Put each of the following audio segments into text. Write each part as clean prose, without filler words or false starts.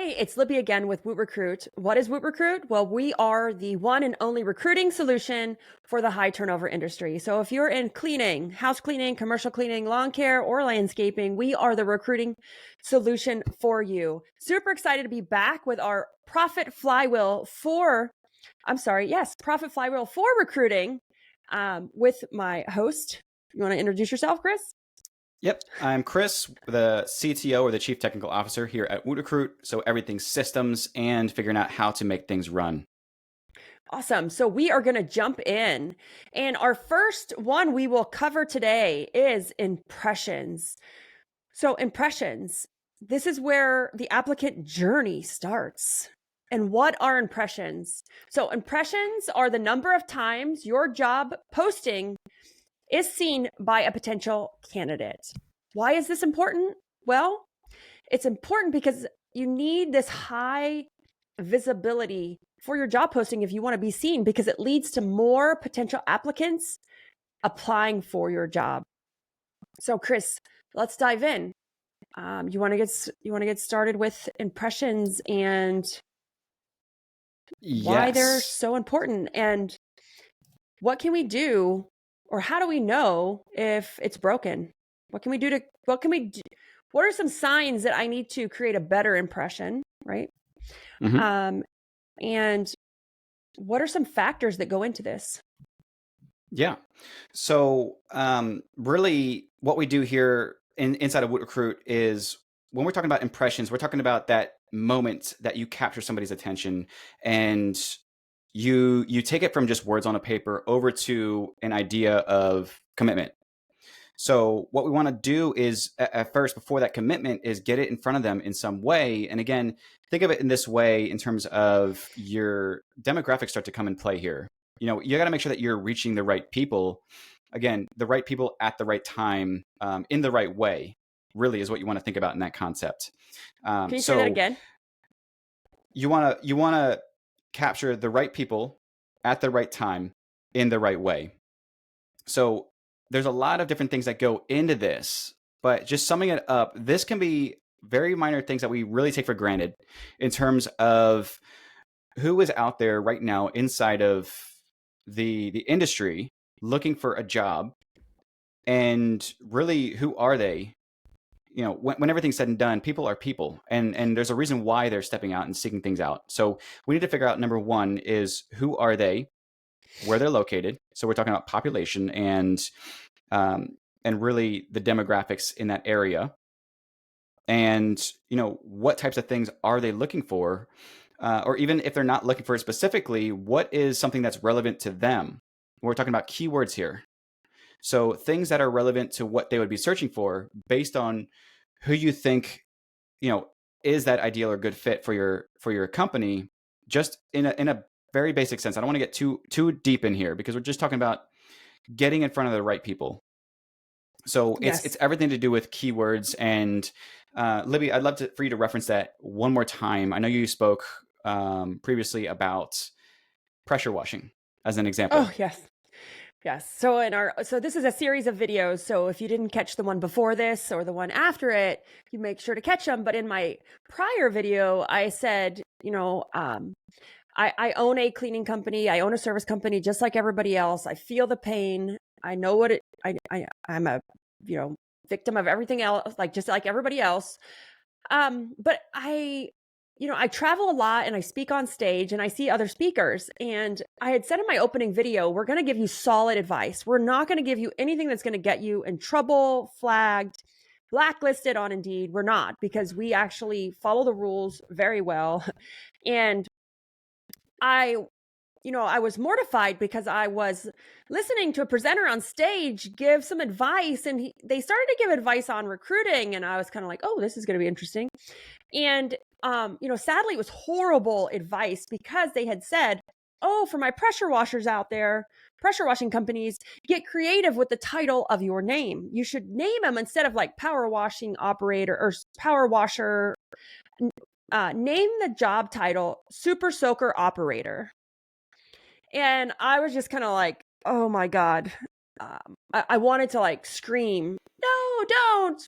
Hey, it's Libby again with WootRecruit. What is WootRecruit? Well, we are the one and only recruiting solution for the high turnover industry. So if you're in cleaning, house cleaning, commercial cleaning, lawn care, or landscaping, we are the recruiting solution for you. Super excited to be back with our Profit Flywheel Profit Flywheel for recruiting with my host. You want to introduce yourself, Chris? Yep, I'm Chris, the CTO or the Chief Technical Officer here at WootRecruit. So everything's systems and figuring out how to make things run. Awesome. So we are going to jump in. And our first one we will cover today is impressions. So, impressions, this is where the applicant journey starts. And what are impressions? So, impressions are the number of times your job posting is seen by a potential candidate. Why is this important? Well, it's important because you need this high visibility for your job posting if you want to be seen, because it leads to more potential applicants applying for your job. So, Chris, let's dive in. You want to get started with impressions and why they're Yes. so important, and what can we do, or how do we know if it's broken? What can we do? What are some signs that I need to create a better impression, right? hmm And what are some factors that go into this? Yeah. So really what we do here inside of WootRecruit is when we're talking about impressions, we're talking about that moment that you capture somebody's attention and you take it from just words on a paper over to an idea of commitment. So what we want to do is at first, before that commitment, is get it in front of them in some way. And again, think of it in this way in terms of your demographics start to come in play here. You got to make sure that you're reaching the right people. Again, the right people at the right time, in the right way, really is what you want to think about in that concept. Can you say that So again? you want to capture the right people at the right time in the right way. So there's a lot of different things that go into this, but just summing it up, this can be very minor things that we really take for granted in terms of who is out there right now inside of the industry looking for a job, and really who are they. When everything's said and done, people are people, and there's a reason why they're stepping out and seeking things out. So we need to figure out, number one is, who are they, where they're located. So we're talking about population and really the demographics in that area. And what types of things are they looking for? Or even if they're not looking for it specifically, what is something that's relevant to them? We're talking about keywords here. So things that are relevant to what they would be searching for based on who you think, is that ideal or good fit for your company, just in a very basic sense. I don't want to get too deep in here because we're just talking about getting in front of the right people. So it's Yes. everything to do with keywords. And Libby, I'd love for you to reference that one more time. I know you spoke previously about pressure washing as an Oh, example. yes. Yes. So this is a series of videos. So if you didn't catch the one before this or the one after it, you make sure to catch them. But in my prior video, I said, I own a cleaning company. I own a service company, just like everybody else. I feel the pain. I know what I'm a, victim of everything else, like just like everybody else. But I travel a lot and I speak on stage and I see other speakers. And I had said in my opening video, we're going to give you solid advice. We're not going to give you anything that's going to get you in trouble, flagged, blacklisted on Indeed. We're not, because we actually follow the rules very well. And I was mortified because I was listening to a presenter on stage give some advice, and they started to give advice on recruiting. And I was kind of like, oh, this is going to be interesting. And, sadly, it was horrible advice, because they had said, oh, for my pressure washers out there, pressure washing companies, get creative with the title of your name. You should name them, instead of like power washing operator or power washer, name the job title super soaker operator. And I was just kind of like, oh my God. I wanted to like scream, no, don't.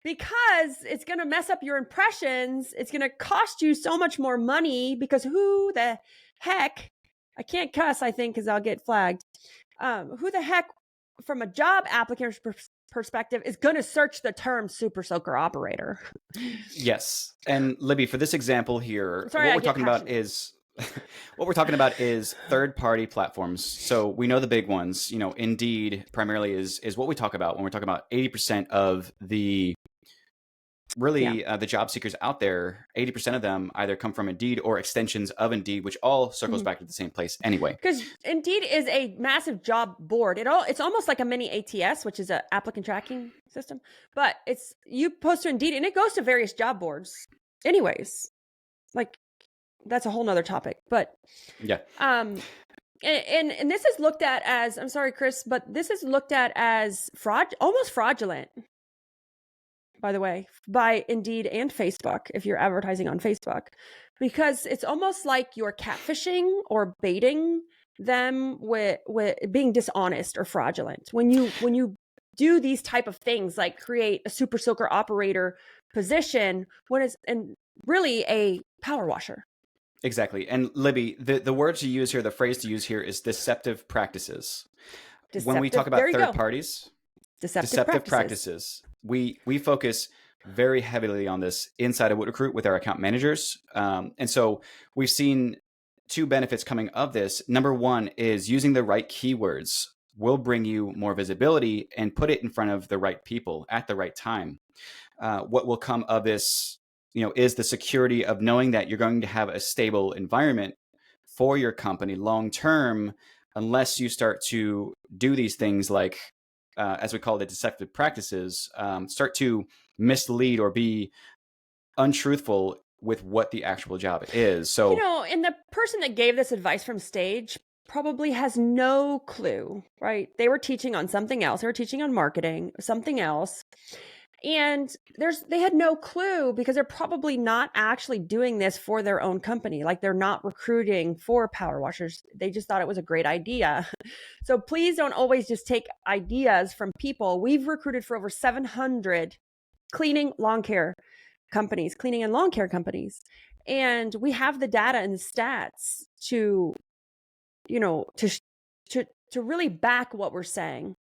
because it's going to mess up your impressions. It's going to cost you so much more money because who the heck, I can't cuss, I think, because I'll get flagged. Who the heck, from a job applicant's perspective, is going to search the term super soaker operator? Yes. And Libby, for this example here, Sorry, what I we're get talking about passionate. is what we're talking about is third-party platforms. So we know the big ones, you know, Indeed primarily is what we talk about when we're talking about 80% of the really the job seekers out there. 80% of them either come from Indeed or extensions of Indeed, which all circles back to the same place anyway. Because Indeed is a massive job board. It's almost like a mini ATS, which is an applicant tracking system. But it's, you post to Indeed and it goes to various job boards. Anyways, like, that's a whole nother topic. But Yeah. and this is looked at as, I'm sorry, Chris, but this is looked at as almost fraudulent, by the way, by Indeed and Facebook, if you're advertising on Facebook, because it's almost like you're catfishing or baiting them with being dishonest or fraudulent. When you do these type of things, like create a super soaker operator position when it's really a power washer. Exactly. And Libby, the word to use here, the phrase to use here is deceptive practices. When we talk about third parties, deceptive practices, we focus very heavily on this inside of WootRecruit with our account managers. And so we've seen two benefits coming of this. Number one is using the right keywords will bring you more visibility and put it in front of the right people at the right time. What will come of this, you know, is the security of knowing that you're going to have a stable environment for your company long term, unless you start to do these things like, as we call it, deceptive practices, start to mislead or be untruthful with what the actual job is. So, you know, and the person that gave this advice from stage probably has no clue, right? They were teaching on something else. They were teaching on marketing, something else. And they had no clue because they're probably not actually doing this for their own company. Like, they're not recruiting for power washers. They just thought it was a great idea. So please don't always just take ideas from people. We've recruited for over 700 cleaning and lawn care companies. And we have the data and the stats to, you know, to really back what we're saying.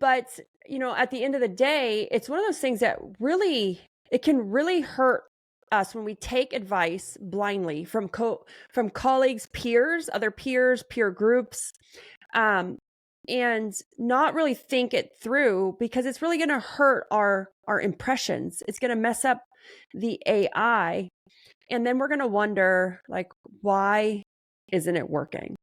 But, you know, at the end of the day, it's one of those things that really, it can really hurt us when we take advice blindly from colleagues, peers, other peers, peer groups, and not really think it through, because it's really going to hurt our impressions. It's going to mess up the AI. And then we're going to wonder, like, why isn't it working?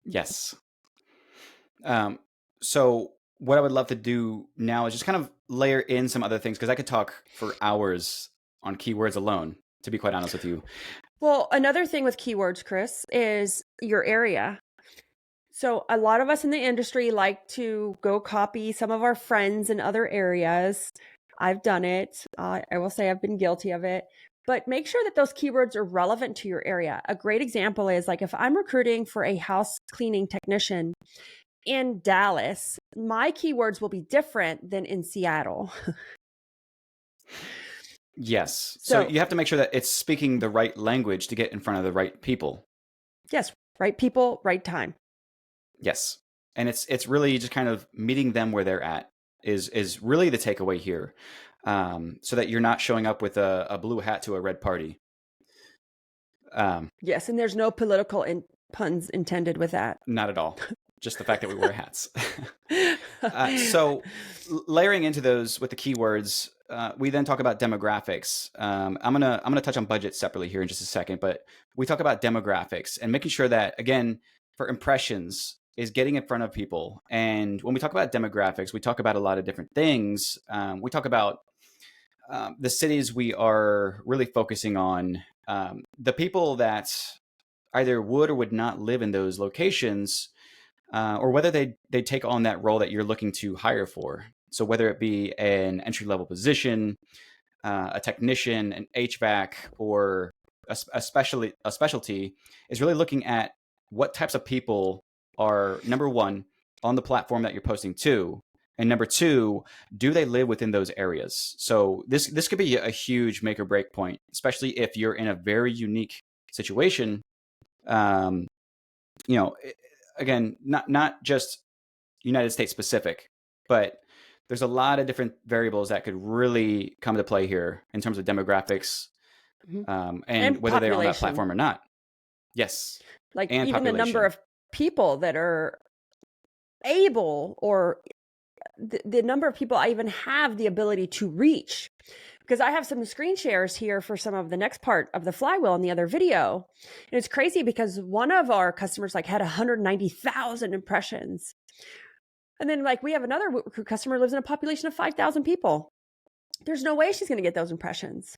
yes. So what I would love to do now is just kind of layer in some other things, because I could talk for hours on keywords alone, to be quite honest with you. Well, another thing with keywords, Chris, is your area. So a lot of us in the industry like to go copy some of our friends in other areas. I've done it. I will say I've been guilty of it. But make sure that those keywords are relevant to your area. A great example is, like, if I'm recruiting for a house cleaning technician in Dallas, my keywords will be different than in Seattle. Yes. So you have to make sure that it's speaking the right language to get in front of the right people. Yes. Right people, right time. Yes. And it's really just kind of meeting them where they're at is really the takeaway here. So that you're not showing up with a blue hat to a red party. Yes. And there's no political puns intended with that. Not at all. Just the fact that we wear hats. So layering into those with the keywords, we then talk about demographics. I'm gonna touch on budget separately here in just a second, but we talk about demographics and making sure that, again, for impressions, is getting in front of people. And when we talk about demographics, we talk about a lot of different things. We talk about the cities we are really focusing on, the people that either would or would not live in those locations, or whether they take on that role that you're looking to hire for. So whether it be an entry-level position, a technician, an HVAC, or a specialty, is really looking at what types of people are, number one, on the platform that you're posting to, And number two, do they live within those areas? So this could be a huge make or break point, especially if you're in a very unique situation. Um, you know, again, not just United States specific, but there's a lot of different variables that could really come to play here in terms of demographics, and whether they're on that population. platform or not. Yes. Like And even the number population. of people that are able, or the number of people I even have the ability to reach. Because I have some screen shares here for some of the next part of the flywheel in the other video. And it's crazy because one of our customers like had 190,000 impressions. And then like we have another WootRecruit customer who lives in a population of 5,000 people. There's no way she's going to get those impressions.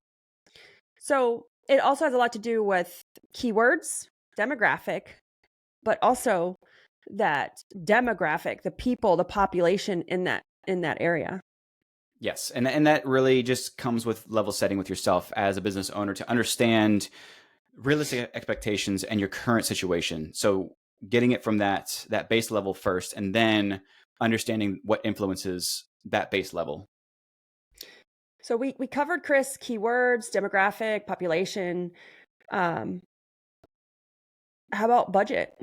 So it also has a lot to do with keywords, demographic, but also that demographic, the people, the population in that area. Yes. And that really just comes with level setting with yourself as a business owner to understand realistic expectations and your current situation. So getting it from that base level first, and then understanding what influences that base level. So we covered, Chris, keywords, demographic, population. How about budget?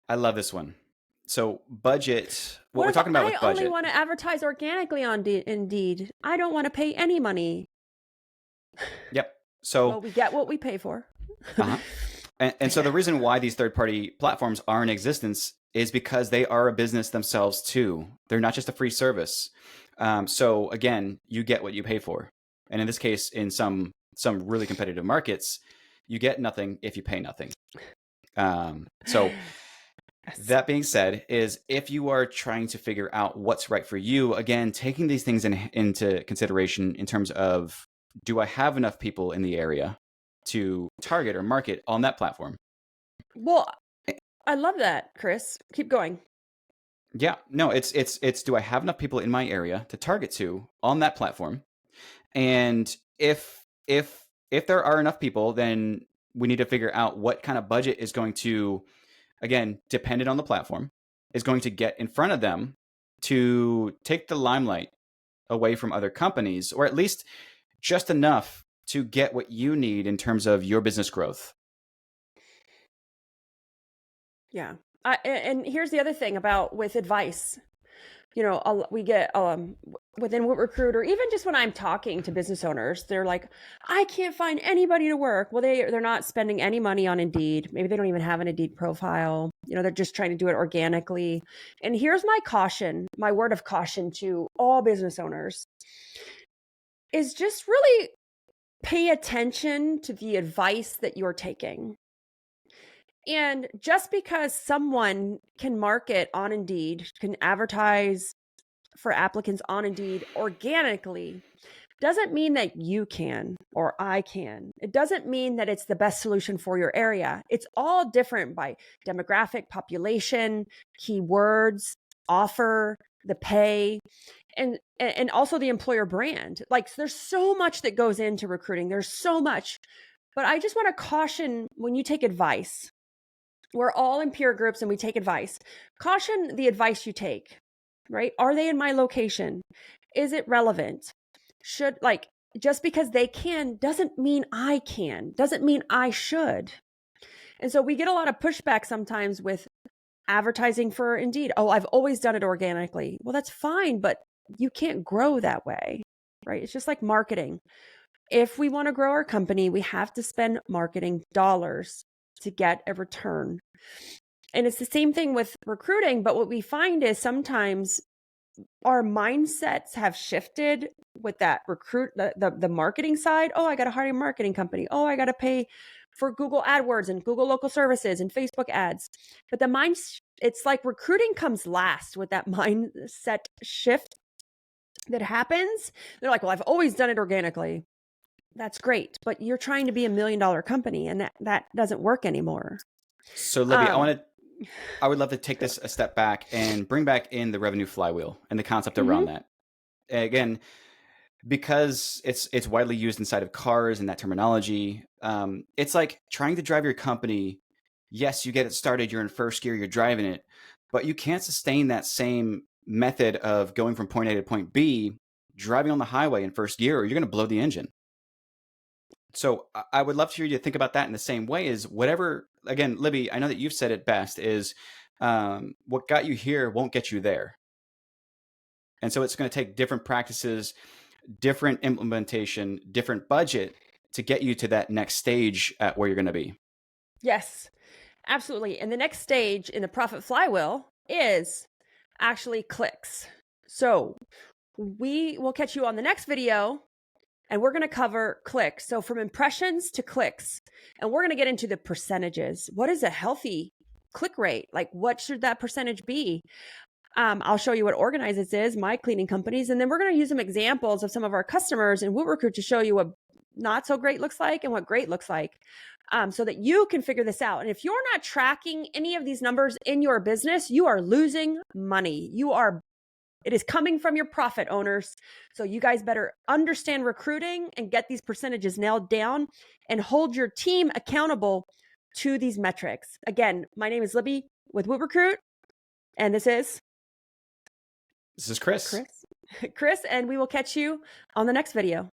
I love this one. So budget, what we're if talking about with I budget. only want to advertise organically on Indeed? I don't want to pay any money. Yep. So well, we get what we pay for. And so the reason why these third-party platforms are in existence is because they are a business themselves too. They're not just a free service. So again, you get what you pay for. And in this case, in some really competitive markets, you get nothing if you pay nothing. So that being said, is if you are trying to figure out what's right for you, again, taking these things into consideration in terms of, do I have enough people in the area to target or market on that platform? Well, I love that, Chris. Keep going. Yeah, no, it's do I have enough people in my area to target to on that platform? And if there are enough people, then we need to figure out what kind of budget is going to, again, dependent on the platform, is going to get in front of them to take the limelight away from other companies, or at least just enough to get what you need in terms of your business growth. Yeah. And here's the other thing about with advice. You know, we get within WootRecruit, or even just when I'm talking to business owners, they're like, I can't find anybody to work. Well, they're not spending any money on Indeed. Maybe they don't even have an Indeed profile. You know, they're just trying to do it organically. And here's my caution, my word of caution to all business owners, is just really pay attention to the advice that you're taking. And just because someone can market on Indeed, can advertise for applicants on Indeed organically, doesn't mean that you can or I can. It doesn't mean that it's the best solution for your area. It's all different by demographic, population, keywords, offer, the pay, and also the employer brand. Like there's so much that goes into recruiting. There's so much. But I just want to caution, when you take advice, we're all in peer groups and we take advice. Caution the advice you take, right? Are they in my location? Is it relevant? Should, like, just because they can doesn't mean I can, doesn't mean I should. And so we get a lot of pushback sometimes with advertising for Indeed. Oh, I've always done it organically. Well, that's fine, but you can't grow that way, right? It's just like marketing. If we want to grow our company, we have to spend marketing dollars to get a return. And it's the same thing with recruiting, but what we find is sometimes our mindsets have shifted with that the marketing side. Oh, I got to hire a marketing company. Oh, I got to pay for Google AdWords and Google local services and Facebook ads. But it's like recruiting comes last with that mindset shift that happens. They're like, well, I've always done it organically. That's great, but you're trying to be $1 million company, and that doesn't work anymore. So Libby, I would love to take this a step back and bring back in the revenue flywheel and the concept around that. Again, because it's widely used inside of cars and that terminology, it's like trying to drive your company. Yes, you get it started, you're in first gear, you're driving it, but you can't sustain that same method of going from point A to point B, driving on the highway in first gear, or you're going to blow the engine. So I would love for you to think about that in the same way as whatever, again, Libby, I know that you've said it best is what got you here won't get you there. And so it's going to take different practices, different implementation, different budget to get you to that next stage at where you're going to be. Yes, absolutely. And the next stage in the Profit Flywheel is actually clicks. So we will catch you on the next video, and we're going to cover clicks. So from impressions to clicks, and we're going to get into the percentages. What is a healthy click rate? Like, what should that percentage be? I'll show you what Organizes is, my cleaning companies, and then we're going to use some examples of some of our customers in WootRecruit to show you what not so great looks like and what great looks like, so that you can figure this out. And if you're not tracking any of these numbers in your business, you are losing money. It is coming from your profit owners. So you guys better understand recruiting and get these percentages nailed down and hold your team accountable to these metrics. Again, my name is Libby with WootRecruit, and this is Chris. Chris, and we will catch you on the next video.